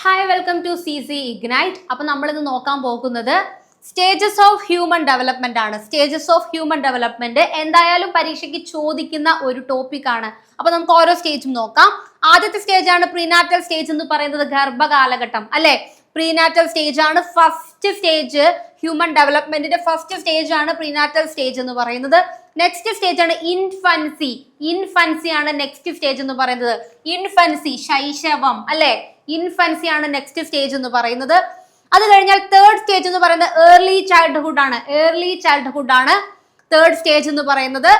Hi welcome to CC Ignite. അപ്പോൾ നമ്മൾ ഇന്ന് നോക്കാൻ പോകുന്നത് സ്റ്റേജസ് ഓഫ് ഹ്യൂമൻ ഡെവലപ്മെന്റ് ആണ്. സ്റ്റേജസ് ഓഫ് ഹ്യൂമൻ ഡെവലപ്മെന്റ് എന്തായാലും പരീക്ഷയ്ക്ക് ചോദിക്കുന്ന ഒരു ടോപ്പിക് ആണ്. അപ്പോൾ നമുക്ക് ഓരോ സ്റ്റേജും നോക്കാം. ആദ്യത്തെ സ്റ്റേജ് ആണ് പ്രീനാറ്റൽ സ്റ്റേജ് എന്ന് പറയുന്നത്, ഗർഭകാലഘട്ടം അല്ലെ. പ്രീനാറ്റൽ സ്റ്റേജ് ആണ് ഫസ്റ്റ് സ്റ്റേജ്, ഹ്യൂമൻ ഡെവലപ്മെന്റിന്റെ ഫസ്റ്റ് സ്റ്റേജ് ആണ് പ്രീനാറ്റൽ സ്റ്റേജ് എന്ന് പറയുന്നത്. നെക്സ്റ്റ് സ്റ്റേജ് ആണ് ഇൻഫൻസി. ഇൻഫൻസി ആണ് നെക്സ്റ്റ് സ്റ്റേജ് എന്ന് പറയുന്നത്. ഇൻഫൻസി, ശൈശവം അല്ലെ. ഇൻഫൻസി ആണ് നെക്സ്റ്റ് സ്റ്റേജ് എന്ന് പറയുന്നത്. അത് കഴിഞ്ഞാൽ തേർഡ് സ്റ്റേജ് എന്ന് പറയുന്നത് ഏർലി ചൈൽഡ്ഹുഡ് ആണ്. ഏർലി ചൈൽഡ്ഹുഡ് ആണ് തേർഡ് സ്റ്റേജ് എന്ന് പറയുന്നത്.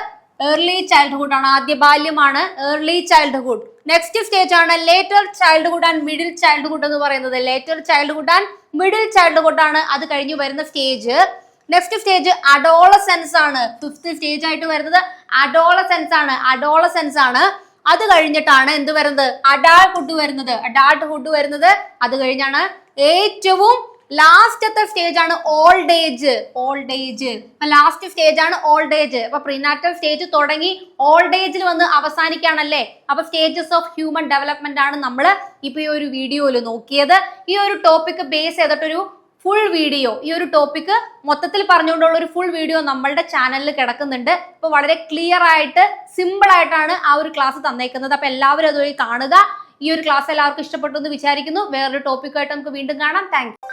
ഏർലി ചൈൽഡ്ഹുഡ് ആണ്, ആദ്യ ബാല്യമാണ് ഏർലി ചൈൽഡ്ഹുഡ്. നെക്സ്റ്റ് സ്റ്റേജ് ആണ് later childhood and middle childhood എന്ന് പറയുന്നത്. Later childhood and middle childhood ആണ് അത് കഴിഞ്ഞു വരുന്ന സ്റ്റേജ്. നെക്സ്റ്റ് സ്റ്റേജ് അഡോളസെൻസ് ആണ്. ഫിഫ്ത്ത് സ്റ്റേജ് ആയിട്ട് വരുന്നത് അഡോളസെൻസ് ആണ്. അഡോളസെൻസ് ആണ്. അത് കഴിഞ്ഞിട്ടാണ് എന്ത് വരുന്നത്, അഡാൾട്ട്ഹുഡ് വരുന്നത്. അഡാൾട്ട്ഹുഡ് വരുന്നത് അത് കഴിഞ്ഞാണ് ഏറ്റവും ലാസ്റ്റത്തെ സ്റ്റേജ് ആണ് old age. Old age last stage ആണ് ഓൾഡ് ഏജ്. അപ്പൊ പ്രീനാറ്റൽ സ്റ്റേജ് തുടങ്ങി ഓൾഡ് ഏജിൽ വന്ന് അവസാനിക്കാണല്ലേ. അപ്പൊ സ്റ്റേജസ് ഓഫ് ഹ്യൂമൻ ഡെവലപ്മെന്റ് ആണ് നമ്മൾ ഇപ്പൊ ഈ ഒരു വീഡിയോയിൽ നോക്കിയത്. ഈ ഒരു ടോപ്പിക് ബേസ് ചെയ്തിട്ടൊരു ഫുൾ വീഡിയോ, ഈ ഒരു ടോപ്പിക് മൊത്തത്തിൽ പറഞ്ഞുകൊണ്ടുള്ള ഒരു ഫുൾ വീഡിയോ നമ്മളുടെ ചാനലിൽ കിടക്കുന്നുണ്ട്. ഇപ്പൊ വളരെ ക്ലിയർ ആയിട്ട് സിമ്പിൾ ആയിട്ടാണ് ആ ഒരു ക്ലാസ് തന്നേക്കുന്നത്. അപ്പൊ എല്ലാവരും അതുവഴി കാണുക. ഈ ഒരു ക്ലാസ് എല്ലാവർക്കും ഇഷ്ടപ്പെട്ടു എന്ന് വിചാരിക്കുന്നു. വേറൊരു ടോപ്പിക്കായിട്ട് നമുക്ക് വീണ്ടും കാണാം. Thank you.